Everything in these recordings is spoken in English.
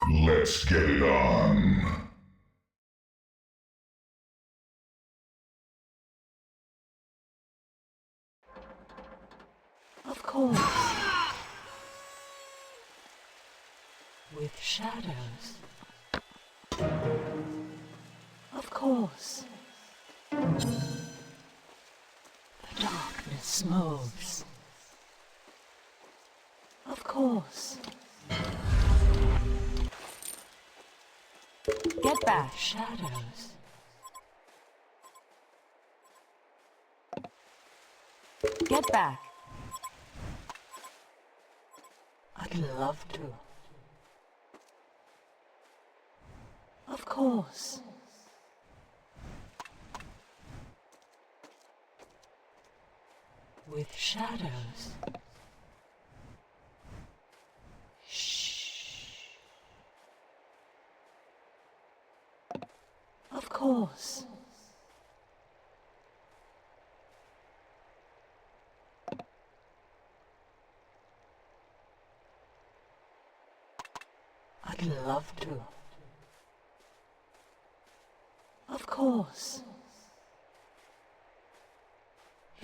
Let's get it on. Of course. With shadows. Of course. The darkness moves. Of course. Get back, shadows. Get back. I'd love to. Of course. With shadows. Shh. Of course. I'd love to. Of course.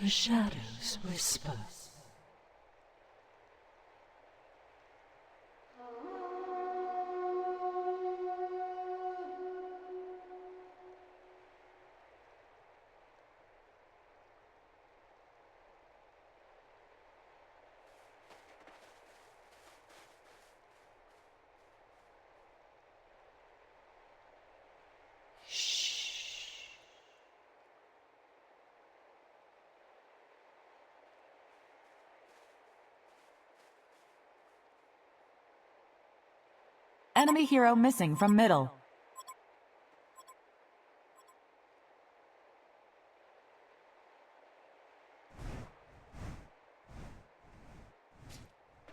The shadows whisper. Enemy hero missing from middle.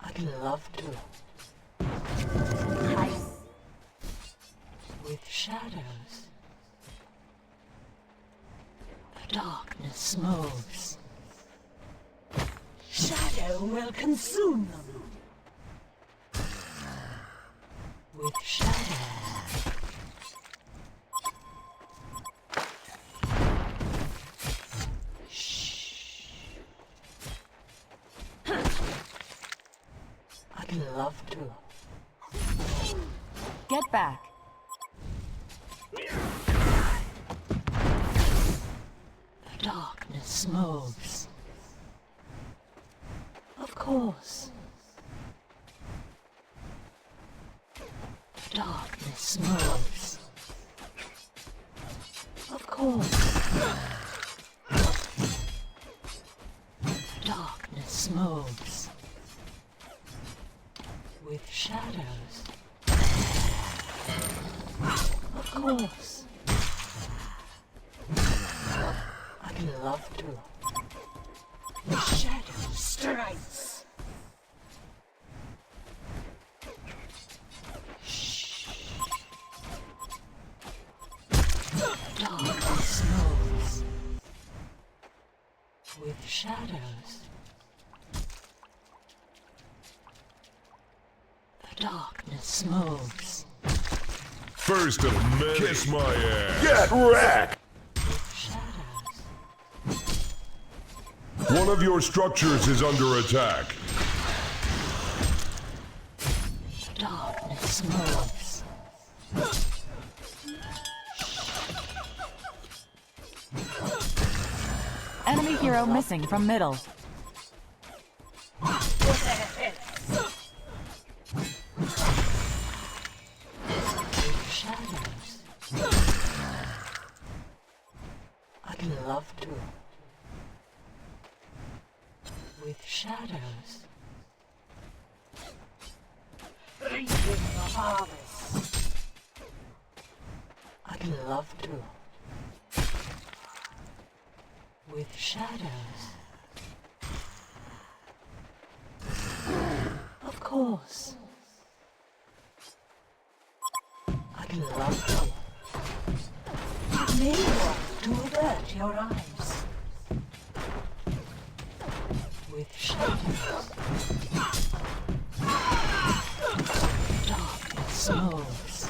I'd love to. With shadows. The darkness moves. Shadow will consume them. With shadows. Shh. I'd love to. Get back. The darkness moves. Of course. The darkness moves. Of course. The darkness moves. With shadows. Of course. I'd love to. The shadow strikes. Shh. Darkness moves. With shadows. The darkness moves. First of many. Kiss my ass. Get wrecked! With shadows. One of your structures is under attack. The darkness moves. Enemy hero missing from middle. With shadows. I'd love to. With shadows. Reaping the harvest. I'd love to. With shadows. Of course. I'd love to. It may want to avert your eyes. With shadows. Darkness moves.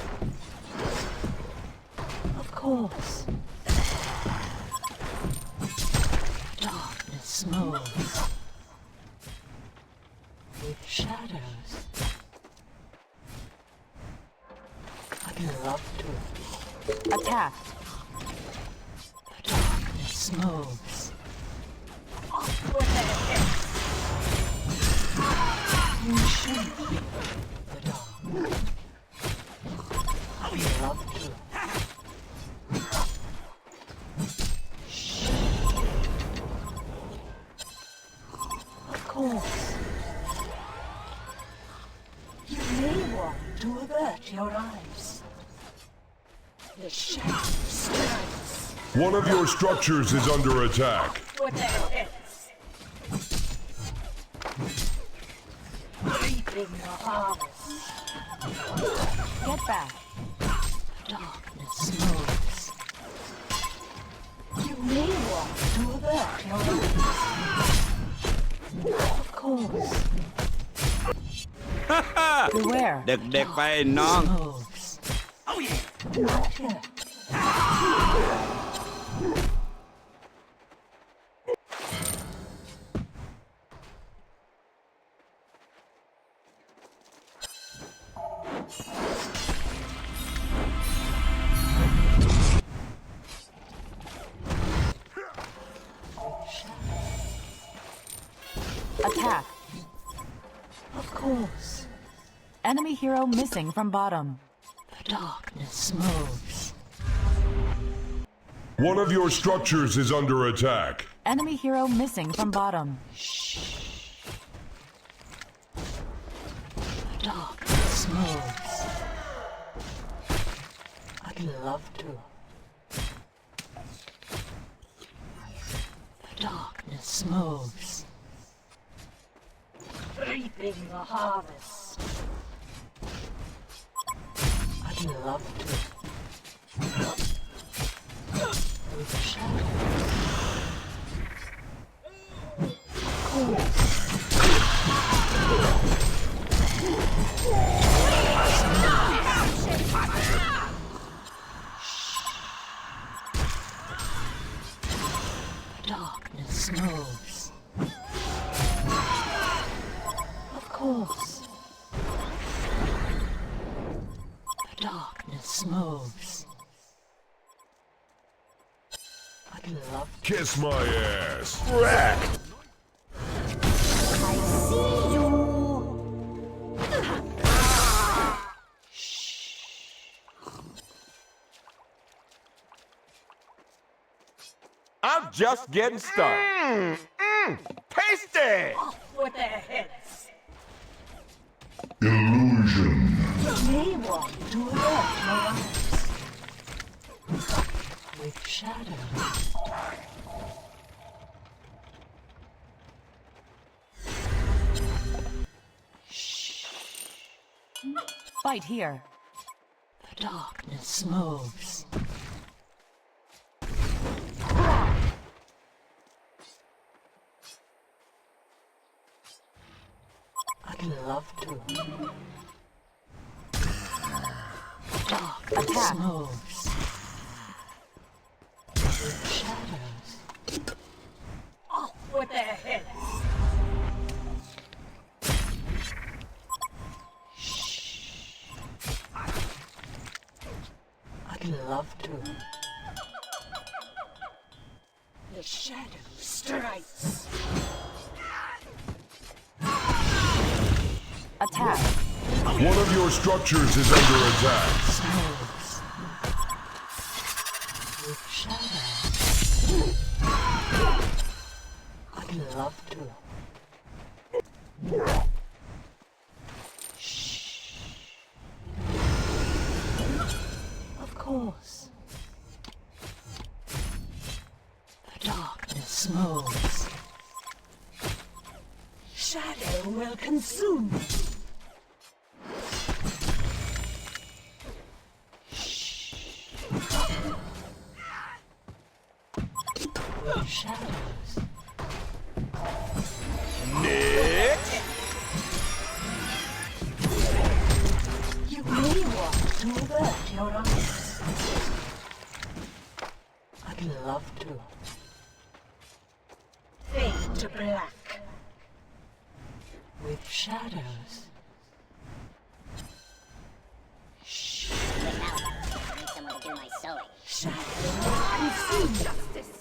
Of course. Darkness moves. With shadows. I'd love to. Attack. The darkness moves. You shouldn't fear the dark. I'd love to. Shh. Of course. You may want to avert your eyes. The shadow strikes. One of your structures is under attack. What the heads? Reaping the harvest. Get back. Darkness moves. You may want to avert your eyes. Of course. Beware. เด็กๆไปน้อง Moves. Not here. Attack. Of course. Enemy hero missing from bottom. The darkness moves. One of your structures is under attack. Enemy hero missing from bottom. The darkness moves. I'd love to. The darkness moves. Reaping the harvest. I'd love to. With shadow. Of course. The darkness moves. Of course. The darkness moves. I'd love to. Kiss my ass. Wrecked. I see you. I'm just getting started. Tasty! With their heads. Illusion. You may want to alert your eyes. With shadows. Fight here. The darkness moves. I'd love to. Darkness Attack. moves. With shadows. Off with their heads. I'd love to. The shadow strikes. Attack. One of your structures is under attack. Moves. With shadows. I'd love to. Of course. The darkness moves. Shadow will consume me. With shadows. Nick! You may to avert your eyes. I'd love to. Fade to black. With shadows. Shh. I need someone to do my sewing. Shadows consume justice.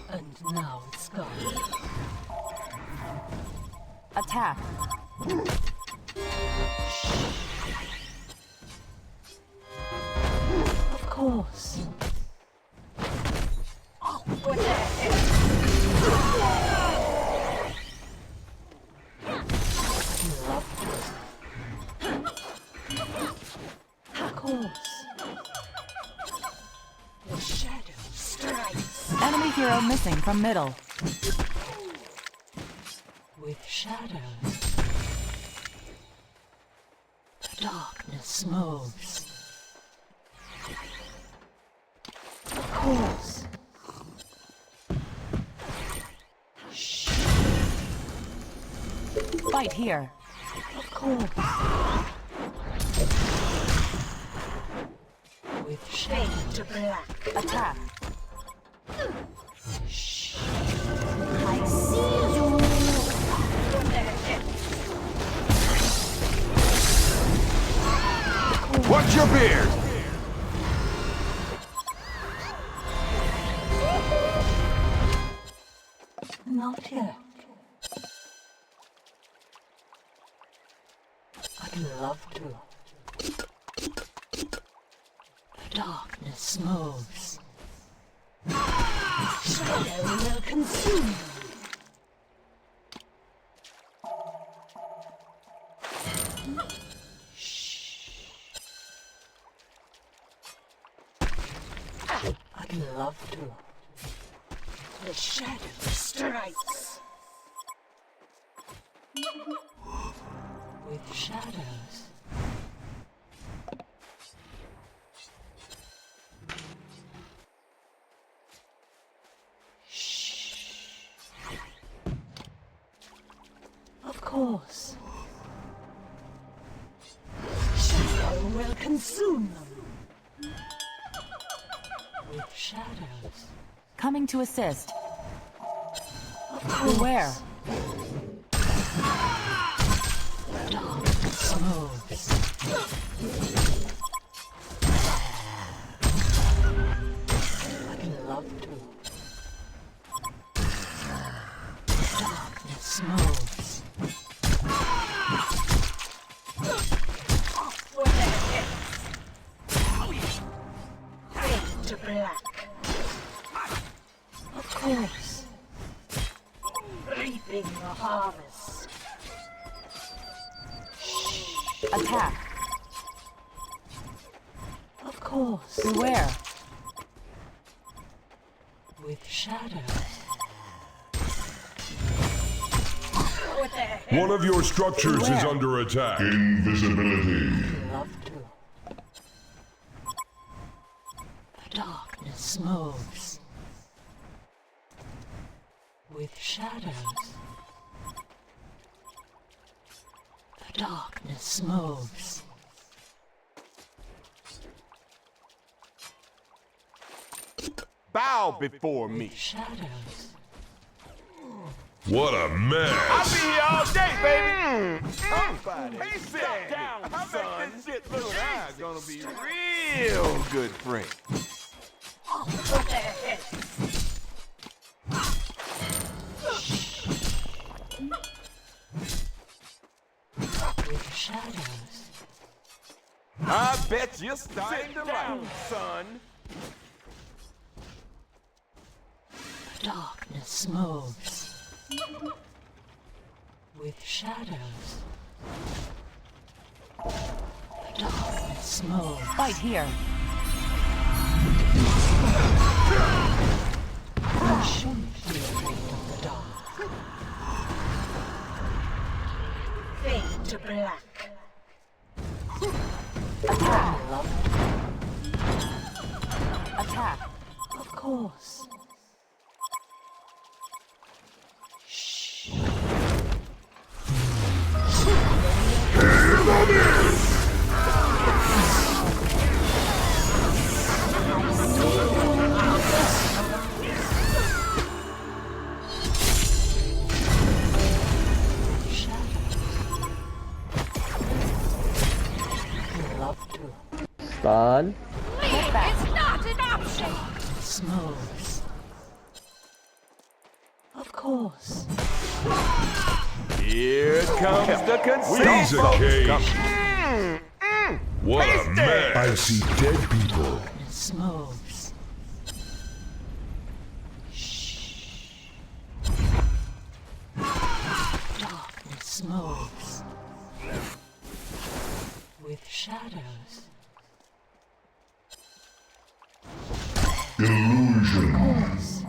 And now it's gone. Attack. Of course. Of course. The shadow strikes. Enemy hero missing from middle. With shadows, the darkness moves. Of course. Shh. Fight here. Of course. With shade to black. Attack. Shh. I see you. What's your beard? Not yet. I'd love to. The darkness moves. Shadow will consume. I'd love to. The shadow strikes. With shadows. Shh. Of course. Shadow will consume them. With shadows. Coming to assist. Of course. Beware. Darkness moves. I'd love to. Darkness moves. Fade to black. Of course. Reaping the harvest. Attack. Of course. Beware. With shadows. One of your structures is Beware. under attack. Invisibility. Love to. The darkness moves. With shadows. The darkness moves. Bow before me. Shadows. What a I'll mess! be here all day, baby. Hey, sit down, son. I make this shit look easy. Gonna be real good friends. With shadows. I bet you're starting to like me, son. The darkness moves. With shadows. The darkness moves. Fight here. You shouldn't be afraid of the dark. Fade to black. I love Attack. it. Of course. Stun. It's not an option. Smokes. Of course. Here comes the Piece of cake. conceit. What a mess. I see dead people. Smokes. Darkness smokes. With shadows. Illusion. Of course.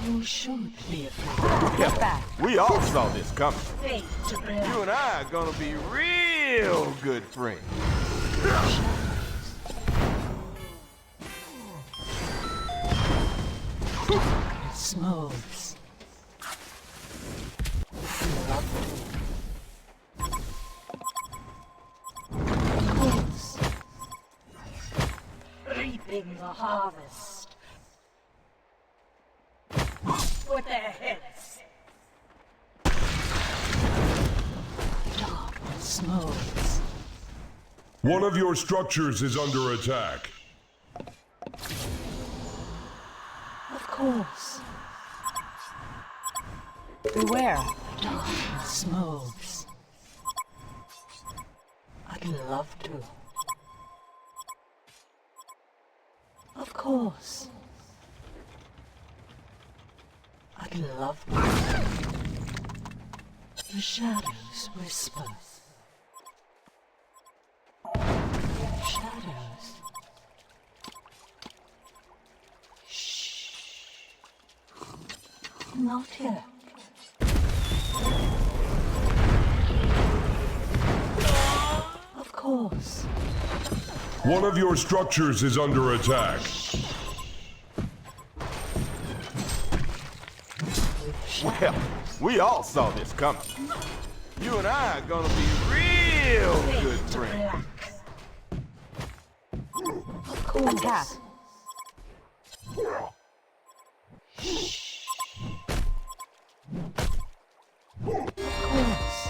You should be afraid. Yeah, we all saw this coming. Fade to black. You and I are gonna be real good friends. Smokes. Of course. Reaping the harvest. With their heads. Darkness smokes. One of your structures is under attack. Of course. Beware. Darkness smokes. I'd love to. Of course. I'd love to. The shadows whisper. Shadows. Shh. Not yet. Of course. One of your structures is under attack. Well, we all saw this coming. You and I are gonna be real good friends. Of course. Attack. Of course.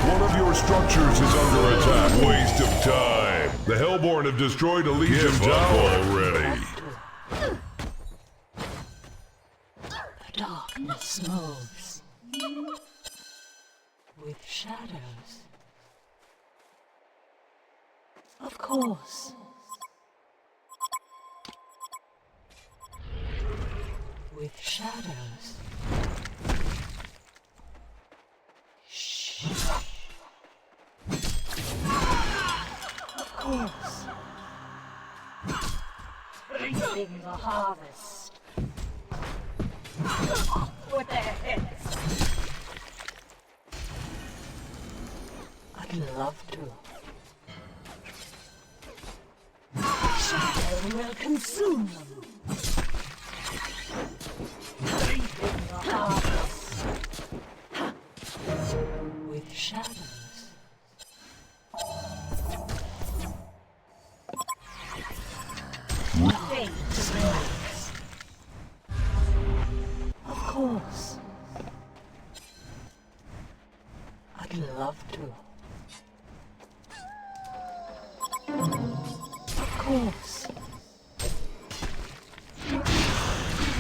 One of your structures is under attack. Waste of time. The Hellborn have destroyed a Legion tower already. The darkness moves. With shadows. Of course. With shadows. Shh. Of course. Reaping the harvest. With their heads. I'd love to. Shadow will consume them. Reaping the harvest. With shadows. Fate to relax. Of course. I'd love to. Of course.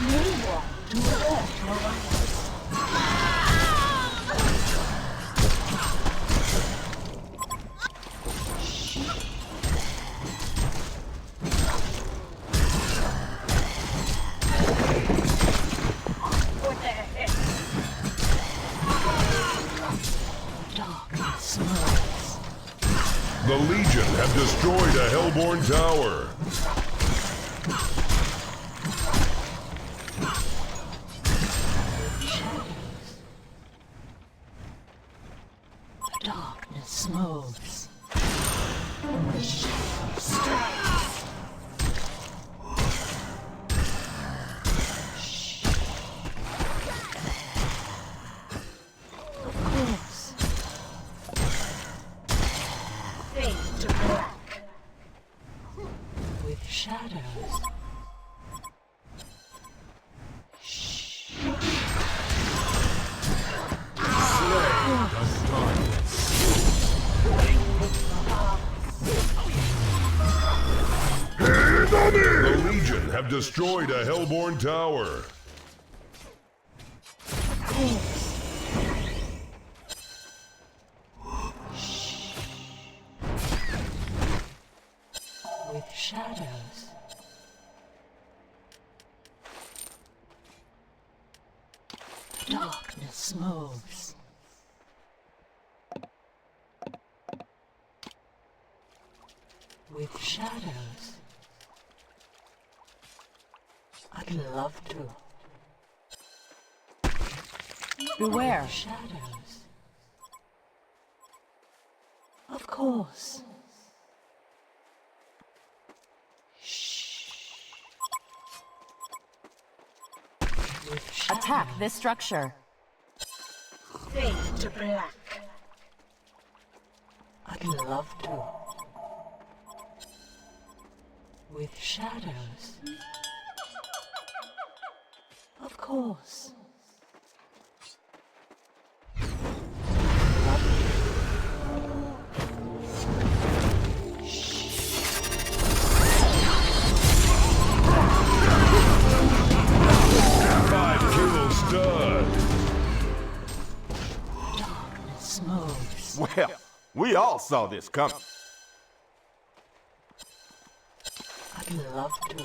Newerth to alert your eyes. destroyed a Hellborn tower. Darkness moves. The shadow strikes. Of course. Fade to black. With shadows. The Legion have destroyed a Hellborn tower. With shadows. Darkness moves. With shadows. I'd love to. Beware. Shadows. Of course. With shadows. Attack this structure. Fade to black. I'd love to. With shadows. Of course. 5 kills stud. Darkness moves. Well, we all saw this coming. I'd love to.